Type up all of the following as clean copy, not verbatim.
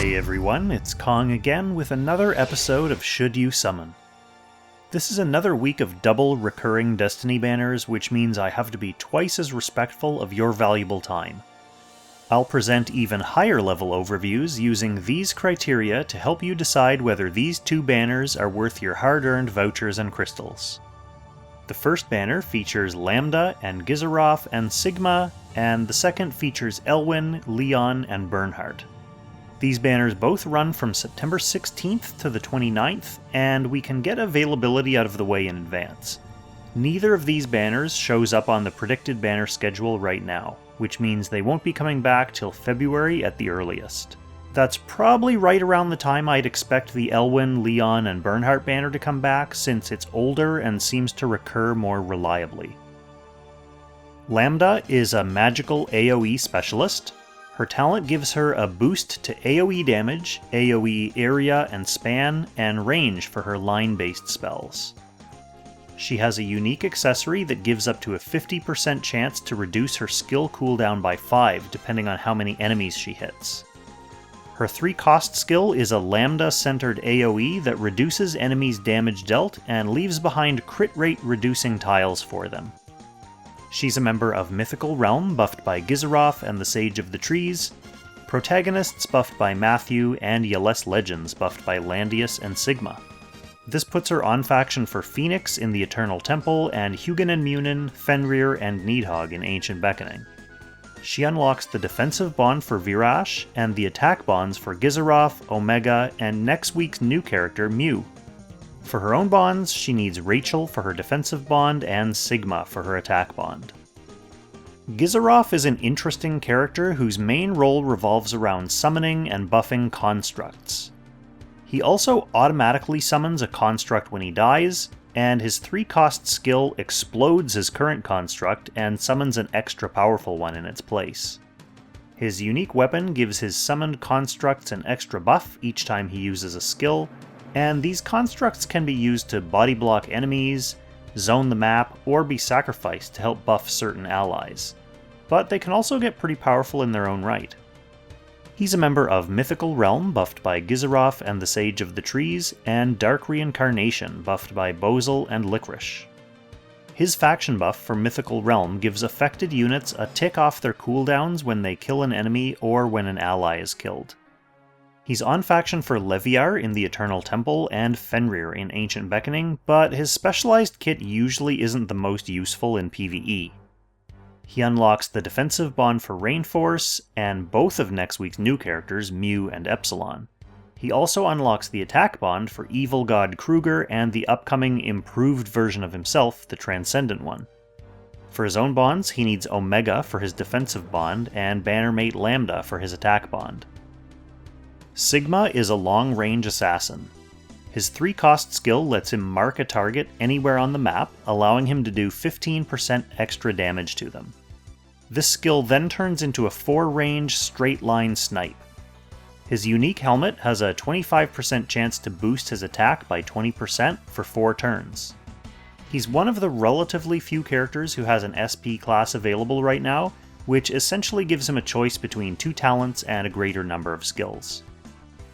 Hey everyone, it's Kong again with another episode of Should You Summon. This is another week of double recurring Destiny banners, which means I have to be twice as respectful of your valuable time. I'll present even higher level overviews using these criteria to help you decide whether these two banners are worth your hard-earned vouchers and crystals. The first banner features Lambda and Gizarof and Sigma, and the second features Elwin, Leon, and Bernhardt. These banners both run from September 16th to the 29th, and we can get availability out of the way in advance. Neither of these banners shows up on the predicted banner schedule right now, which means they won't be coming back till February at the earliest. That's probably right around the time I'd expect the Elwin, Leon, and Bernhardt banner to come back, since it's older and seems to recur more reliably. Lambda is a magical AoE specialist. Her talent gives her a boost to AoE damage, AoE area and span, and range for her line-based spells. She has a unique accessory that gives up to a 50% chance to reduce her skill cooldown by 5 depending on how many enemies she hits. Her 3-cost skill is a Lambda-centered AoE that reduces enemies' damage dealt and leaves behind crit rate reducing tiles for them. She's a member of Mythical Realm, buffed by Gizarof and the Sage of the Trees, Protagonists buffed by Matthew, and Yeless Legends buffed by Landius and Sigma. This puts her on faction for Phoenix in the Eternal Temple, and Hugin and Munin, Fenrir, and Needhog in Ancient Beckoning. She unlocks the defensive bond for Virash, and the attack bonds for Gizarof, Omega, and next week's new character, Mew. For her own bonds, she needs Rachel for her defensive bond and Sigma for her attack bond. Gizarof is an interesting character whose main role revolves around summoning and buffing constructs. He also automatically summons a construct when he dies, and his 3-cost skill explodes his current construct and summons an extra powerful one in its place. His unique weapon gives his summoned constructs an extra buff each time he uses a skill, and these constructs can be used to body block enemies, zone the map, or be sacrificed to help buff certain allies. But they can also get pretty powerful in their own right. He's a member of Mythical Realm, buffed by Gizarof and the Sage of the Trees, and Dark Reincarnation, buffed by Bozel and Licorice. His faction buff for Mythical Realm gives affected units a tick off their cooldowns when they kill an enemy or when an ally is killed. He's on faction for Leviar in the Eternal Temple and Fenrir in Ancient Beckoning, but his specialized kit usually isn't the most useful in PvE. He unlocks the defensive bond for Rainforce, and both of next week's new characters, Mew and Epsilon. He also unlocks the attack bond for Evil God Kruger and the upcoming improved version of himself, the Transcendent one. For his own bonds, he needs Omega for his defensive bond and Bannermate Lambda for his attack bond. Sigma is a long-range assassin. His 3-cost skill lets him mark a target anywhere on the map, allowing him to do 15% extra damage to them. This skill then turns into a 4-range straight-line snipe. His unique helmet has a 25% chance to boost his attack by 20% for 4 turns. He's one of the relatively few characters who has an SP class available right now, which essentially gives him a choice between 2 talents and a greater number of skills.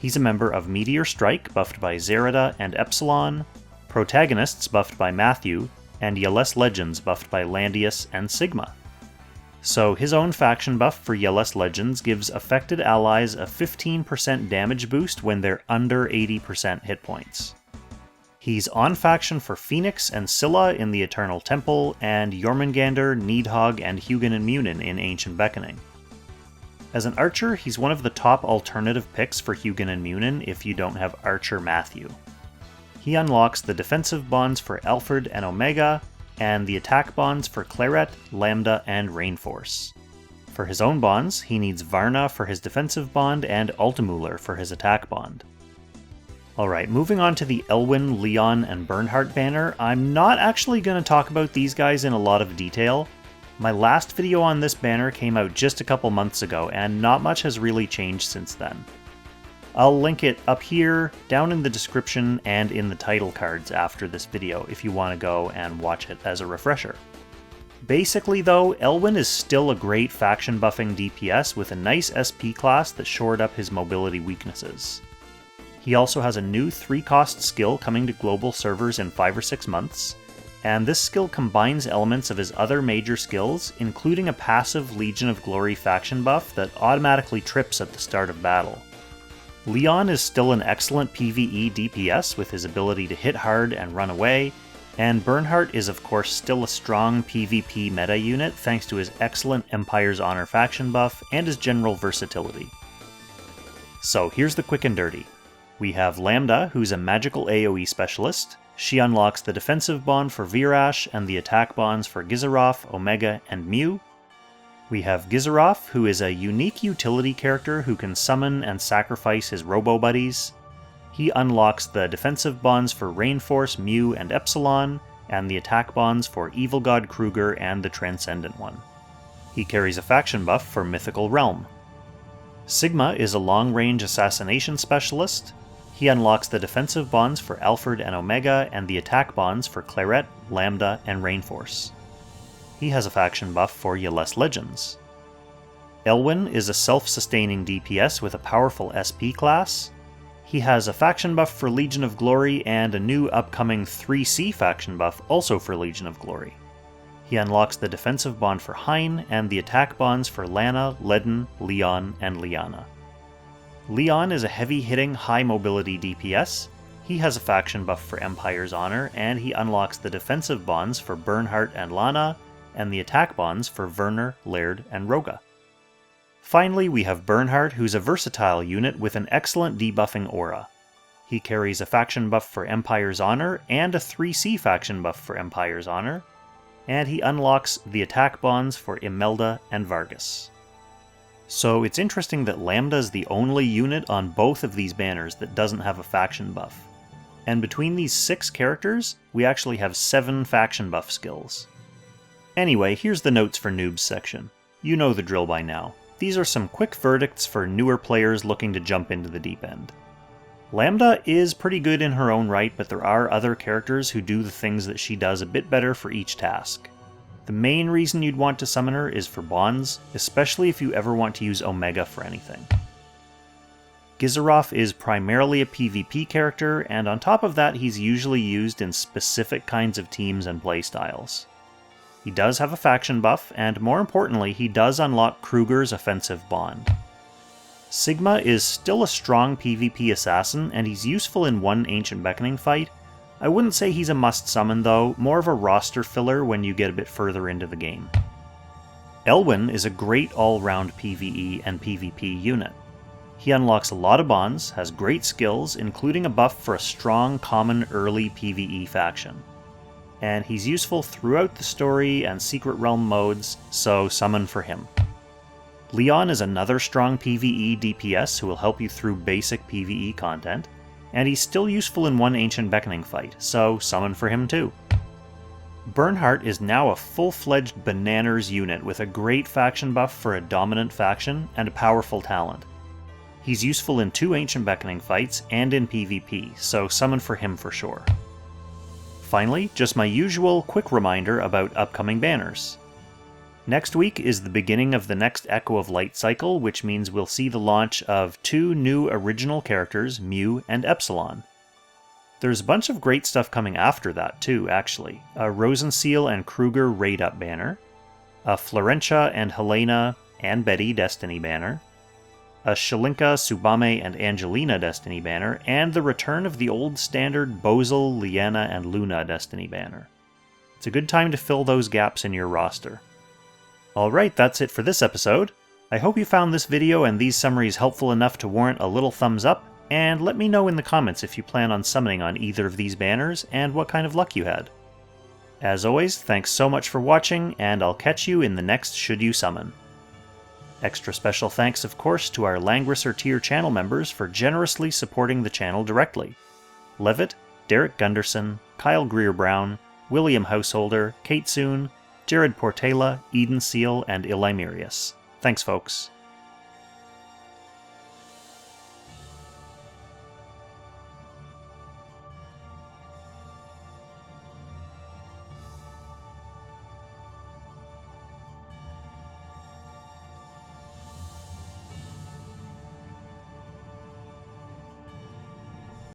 He's a member of Meteor Strike, buffed by Zerida and Epsilon, Protagonists buffed by Matthew, and Yeless Legends buffed by Landius and Sigma. So his own faction buff for Yeless Legends gives affected allies a 15% damage boost when they're under 80% hit points. He's on faction for Phoenix and Scylla in the Eternal Temple, and Jormungandr, Needhog, and Hugin and Munin in Ancient Beckoning. As an archer, he's one of the top alternative picks for Hugin and Munin if you don't have Archer Matthew. He unlocks the defensive bonds for Alfred and Omega, and the attack bonds for Claret, Lambda, and Rainforce. For his own bonds, he needs Varna for his defensive bond and Ultimuller for his attack bond. Alright, moving on to the Elwin, Leon, and Bernhardt banner, I'm not actually going to talk about these guys in a lot of detail. My last video on this banner came out just a couple months ago, and not much has really changed since then. I'll link it up here, down in the description, and in the title cards after this video if you want to go and watch it as a refresher. Basically though, Elwin is still a great faction buffing DPS with a nice SP class that shored up his mobility weaknesses. He also has a new 3-cost skill coming to global servers in 5 or 6 months, and this skill combines elements of his other major skills, including a passive Legion of Glory faction buff that automatically trips at the start of battle. Leon is still an excellent PvE DPS with his ability to hit hard and run away, and Bernhardt is of course still a strong PvP meta unit thanks to his excellent Empire's Honor faction buff and his general versatility. So here's the quick and dirty. We have Lambda, who's a magical AoE specialist. She unlocks the defensive bond for Virash and the attack bonds for Gizarof, Omega, and Mew. We have Gizarof, who is a unique utility character who can summon and sacrifice his robo-buddies. He unlocks the defensive bonds for Rainforce, Mew, and Epsilon, and the attack bonds for Evil God Kruger and the Transcendent one. He carries a faction buff for Mythical Realm. Sigma is a long-range assassination specialist. He unlocks the defensive bonds for Alfred and Omega, and the attack bonds for Claret, Lambda, and Rainforce. He has a faction buff for Yales Legends. Elwin is a self-sustaining DPS with a powerful SP class. He has a faction buff for Legion of Glory and a new upcoming 3C faction buff also for Legion of Glory. He unlocks the defensive bond for Hein and the attack bonds for Lana, Ledin, Leon, and Liana. Leon is a heavy-hitting, high-mobility DPS. He has a faction buff for Empire's Honor, and he unlocks the defensive bonds for Bernhardt and Lana, and the attack bonds for Werner, Laird, and Roga. Finally, we have Bernhardt, who's a versatile unit with an excellent debuffing aura. He carries a faction buff for Empire's Honor and a 3C faction buff for Empire's Honor, and he unlocks the attack bonds for Imelda and Vargas. So it's interesting that Lambda is the only unit on both of these banners that doesn't have a faction buff. And between these 6 characters, we actually have 7 faction buff skills. Anyway, here's the notes for Noobs section. You know the drill by now. These are some quick verdicts for newer players looking to jump into the deep end. Lambda is pretty good in her own right, but there are other characters who do the things that she does a bit better for each task. The main reason you'd want to summon her is for bonds, especially if you ever want to use Omega for anything. Gizarof is primarily a PvP character, and on top of that he's usually used in specific kinds of teams and playstyles. He does have a faction buff, and more importantly, he does unlock Kruger's offensive bond. Sigma is still a strong PvP assassin, and he's useful in one Ancient Beckoning fight. I wouldn't say he's a must-summon though, more of a roster filler when you get a bit further into the game. Elwin is a great all-round PvE and PvP unit. He unlocks a lot of bonds, has great skills, including a buff for a strong common early PvE faction. And he's useful throughout the story and Secret Realm modes, so summon for him. Leon is another strong PvE DPS who will help you through basic PvE content, and he's still useful in one Ancient Beckoning fight, so summon for him too. Bernhardt is now a full-fledged Bananas unit with a great faction buff for a dominant faction and a powerful talent. He's useful in 2 Ancient Beckoning fights and in PvP, so summon for him for sure. Finally, just my usual quick reminder about upcoming banners. Next week is the beginning of the next Echo of Light cycle, which means we'll see the launch of 2 new original characters, Mew and Epsilon. There's a bunch of great stuff coming after that too, actually. A Rosenseal and Kruger raid-up banner, a Florentia and Helena and Betty Destiny banner, a Shalinka, Subame, and Angelina Destiny banner, and the return of the old standard Bozel, Liana, and Luna Destiny banner. It's a good time to fill those gaps in your roster. Alright, that's it for this episode. I hope you found this video and these summaries helpful enough to warrant a little thumbs up, and let me know in the comments if you plan on summoning on either of these banners and what kind of luck you had. As always, thanks so much for watching, and I'll catch you in the next Should You Summon. Extra special thanks, of course, to our Langrisser tier channel members for generously supporting the channel directly. Levitt, Derek Gunderson, Kyle Greer-Brown, William Householder, Kate Soon, Jared Portela, Eden Seal, and Ilymerius. Thanks, folks.